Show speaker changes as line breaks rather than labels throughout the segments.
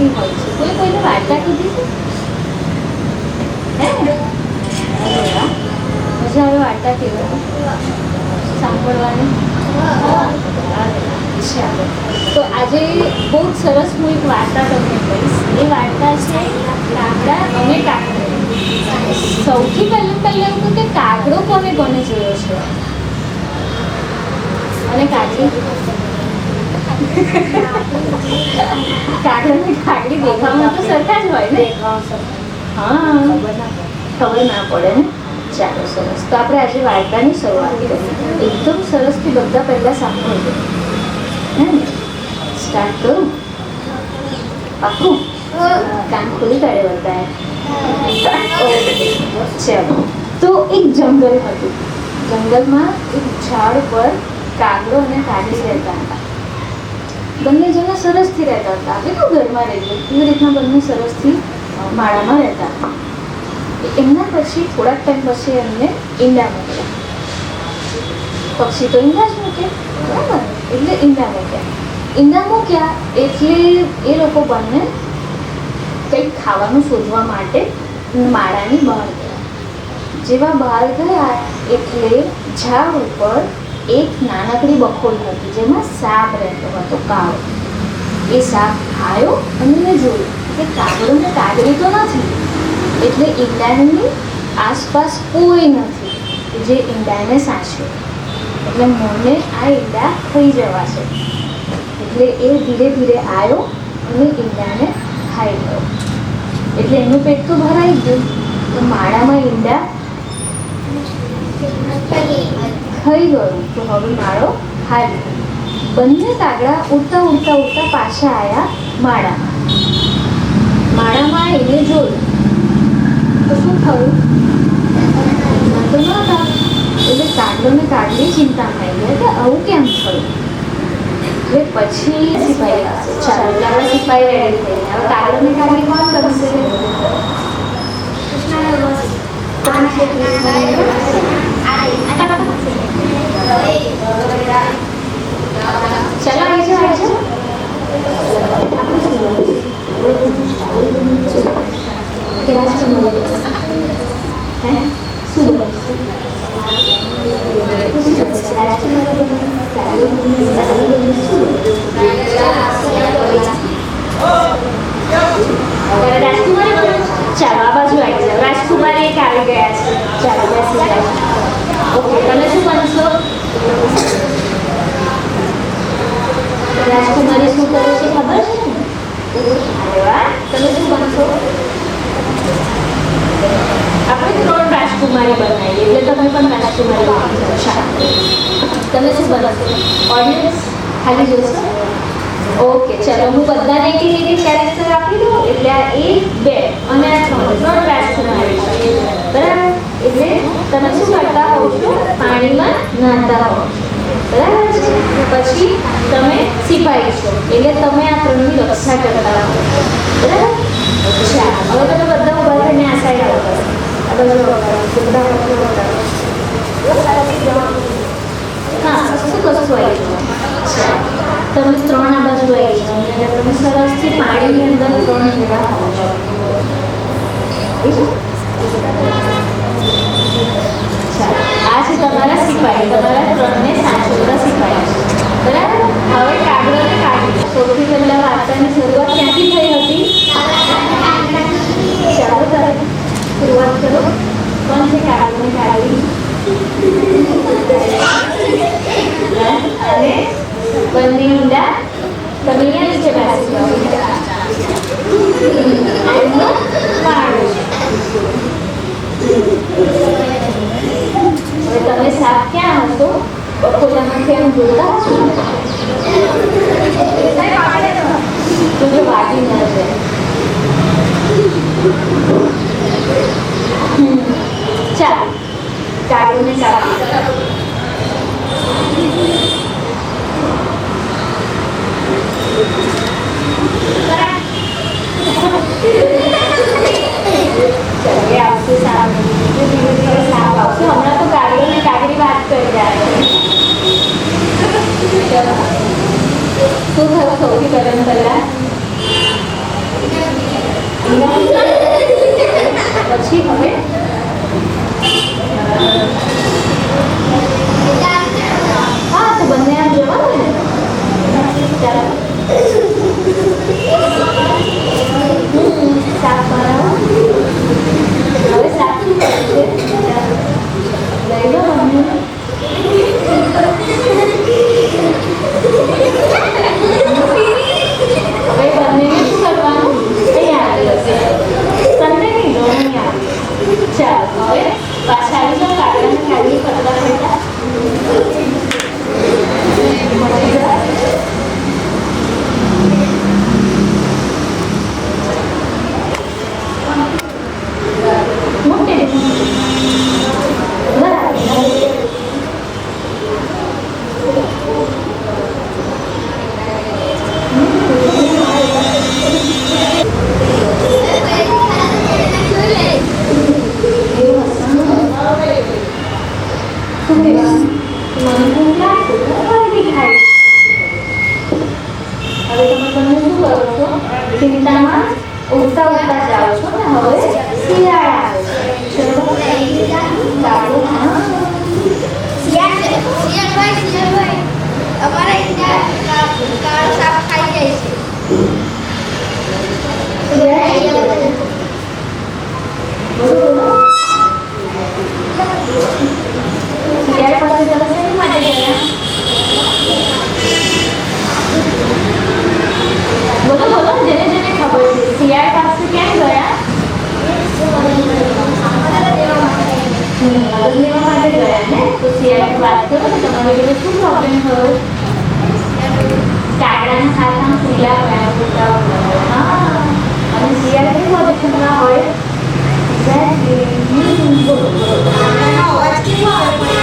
સરસથી હોય છે. કોઈને વાર્તા કીધી છે? મજા આવે વાર્તા કહેવાની, સાંભળવાની. ચાલો, તો આજે બહુ જ સરસ હું એક વાર્તા તમને કહીશ. એ વાર્તા છે કાગડા અને કાકડી. સૌથી પહેલું એવું કે કાગડો કોને કોને જોયો છે અને કાકડી? કાગડા ને કાકડી દેખાવામાં તો સરખા જ હોય ને. હા, ખબર ના પડે ને. ચાલો, સરસ. તો આપણે આજે વાર્તાની શરૂઆત કરીએ. એકદમ સરસથી બધા પહેલા સાંભળજો. હે ને? સ્ટાર્ટ કરું? પાકું? કાન ખોલી કાઢે બતાય. ચાલો, તો એક જંગલ હતું. જંગલમાં એક ઝાડ પર કાગડો અને કાગડી રહેતા હતા. બંને જણા સરસથી રહેતા હતા. આપણે તો ઘરમાં રહીએ એવી રીતના બંને સરસથી માળામાં રહેતા હતા. એમના પછી થોડાક ટાઈમ પછી એમને ઈંડા મૂક્યા. પક્ષી તો ઈંડા જ મૂકે, બરાબર? એટલે ઈંડા મૂક્યા એટલે એ લોકો બંને કંઈક ખાવાનું શોધવા માટે માળાની બહાર ગયા. જેવા બહાર ગયા એટલે ઝાડ ઉપર એક નાનકડી બખોલ હતી જેમાં સાપ રહેતો હતો, કાળો. એ સાપ આવ્યો અને મેં જોયું કે કાગડો ને કાગડી તો નથી, એટલે ઈંડાની આસપાસ કોઈ નથી જે ઈંડાને સાચવે. એટલે મને આ ઈંડા ખાઈ જવાશે. એટલે એ ધીરે ધીરે આવ્યો અને ઈંડાને ખાઈ ગયો. એટલે એનું પેટ તો ભરાઈ ગયું. તો માળામાં ઈંડા ખાઈ ગયું તો હવે માળો ખાલી. બંને કાગડા ઉડતા ઉડતા ઉડતા પાછા આવ્યા માળામાં એને જોયું તો શું થયું? તો ન હતા. એટલે કાગડો ને કાગડી ચિંતામાં આવી ગયા કે આવું કેમ થયું. એટલે પછી સિપાહી પાસે ચાલો, એટલે આપણે સિપાહી રેડી થઈ ગયા. હવે કાગડો ને કાગડી કોણ કરશે? ચાલો, આવી જાઓ. ચાલો, આ બાજુ આવી જાઓ. રાજકુમારી એક આવી ગયા છે. ચાલો, બેસી જાઓ. ઓકે, તમે શું બનશો? રાજકુમારી શું કરે છે ખબર છે? તમે શું બનશો? આપણે 3 રાજકુમારી બનાવીએ એટલે તમે પણ રાજકુમારી બની જાઓ. તમે શું બનશો? ઓડિયન્સ ખાલી જોશો? ઓકે, ચલો, હું બધાને એક કેરેક્ટર આપી દઉં. એટલે આ 1, 2 અને આ 3 રાજકુમારી છે, બરાબર? એટલે તમે શું કરતા હોવ છો? પાણીમાં નહાતા હોવ, બરાબર છે? પછી તમે સિપાહી છો એટલે તમે આ 3ની રક્ષા કરતા હો, બરાબર? ચાલો, હવે તમે બધા ઉભા થઈને આ સાઈડ આવો. હા, શું કશું આવી જાઓ. તમે 3 આ બાજુ આવી જાઓ અને તમે સરસથી પાણીની અંદર 3 જણા હોવ છો. આ છે તમારા સિપાહી, તમારા 3ને સાચવતા સિપાહી, બરાબર? હવે કાગડો ને કાગડી. સૌથી પહેલા વાર્તાની શરૂઆત ક્યાંથી થઈ હતી? ચાલો, તારે શરૂઆત કરો. કોણ છે કાગડો ને કાગડી? અને બંને ઈંડા. તમે અહીંયા નીચે બેસી જાઓ. હવે તમે સાપ ક્યાં હતો? બખોલામાં કેમ જોતા છો? તો વાગી ન જાય. ચાલો, કાગડો ને કાગડી. હમણાં તો કાગડો ને કાગડી વાત કરી રહ્યા. પછી હવે હા તો બંને આમ જવાનું ને ચાલો શાક બનાવો હવે શાક શું કરશે લઈ લો બંને હવે બંનેને શું કરવાનું અહીંયા આવી જશે તમને નહીં લો અહીંયા ચાલો હવે પાછા આવી જાઓ કાઢવાને કાઢી પતલા થયા ચિંતામાં ઉડતા ઉડતા જાઓ છો ને હવે શિયાળા આવે બોલો બોલો જેને જેને ખબર છે શિયાળ પાસે ક્યાં ગયા મદદ લેવા માટે ગયા ને તો શિયાળ વાત કરો ને તમારે જોડે શું પ્રોબ્લેમ થયો કાગડાના ખાતા ફૂલા ગયા ફૂટા હા અને શિયાળ કેવી પોઝિશનમાં હોય બોલો અવાજ કેવો આવે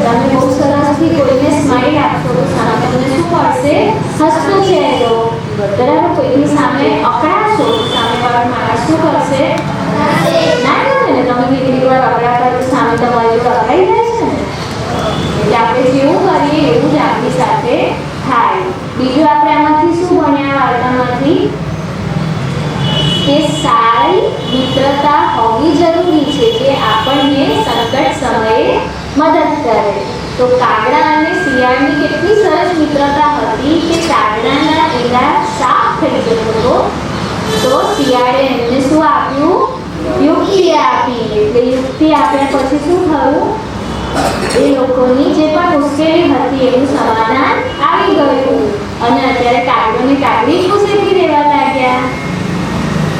તમે બહુ સરસથી કોઈને સ્માઈલ આપશો તો સામે તમને શું પડશે હસતો ચહેરો બરાબર કોઈની સામે અકળાશો સામેવાળો માણસ શું કરશે ના કરે ને તમે કેટલી વાર અકળાતા તો સામે તમારી જોડે અકળાઈ જાય છે ને એટલે આપણે જેવું કરીએ એવું જ આપણી સાથે થાય બીજું આપણે આમાંથી શું ભણ્યા વાર્તામાંથી કે સારી મિત્રતા હોવી જરૂરી છે જે આપણને સંકટ સમયે મદદ કરે તો કાગડા અને શિયાળની કેટલી સરસ મિત્રતા હતી કે કાગડાના ઈંડા સાફ થઈ ગયો હતો તો શિયાળે એમને શું આપ્યું યુક્તિ આપી એટલે યુક્તિ આપ્યા પછી શું થયું એ લોકોની જે પણ મુશ્કેલી હતી એનું સમાધાન આવી ગયું અને અત્યારે કાગડો ને કાગડી ખુશીથી રહેવા લાગ્યા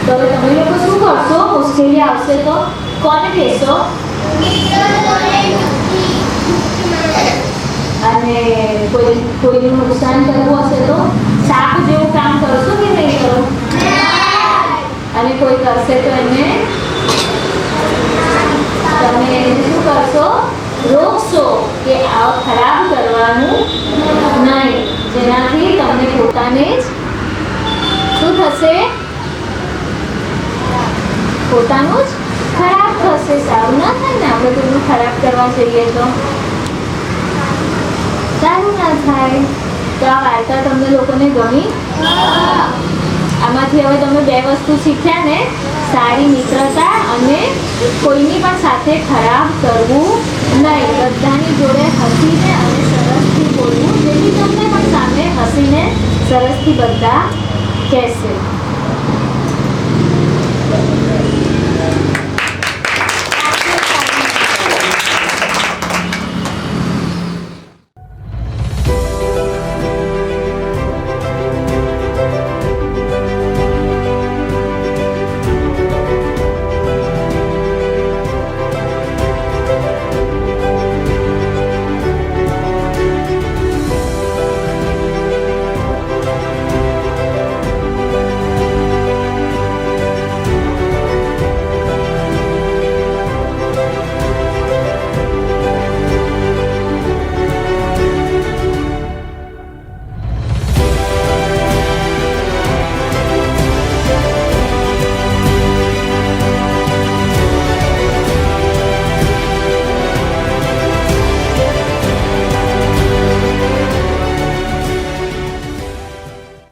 તો તમે લોકો શું કરશો મુશ્કેલી આવશે તો કોને કહેશો અને કોઈનું નુકસાન કરવું હશે તો સાપ જેવું કામ કરશો કે નહીં કરો અને કોઈ કરશે તો એને તમે એને શું કરશો રોકશો કે આ ખરાબ કરવાનું નહીં જેનાથી તમને પોતાને જ શું થશે પોતાનું જ ખરાબ થશે સારું ના થાય ને આપણે કોઈનું ખરાબ કરવા જઈએ તો સારું ના થાય તો આ વાર્તા તમને લોકોને ગમી આમાંથી હવે તમે બે વસ્તુ શીખ્યા ને સારી મિત્રતા અને કોઈની પણ સાથે ખરાબ કરવું નહીં બધાની જોડે હસીને અને સરસથી બોલવું જેથી તમને પણ સામે હસીને સરસથી બધા કહેશે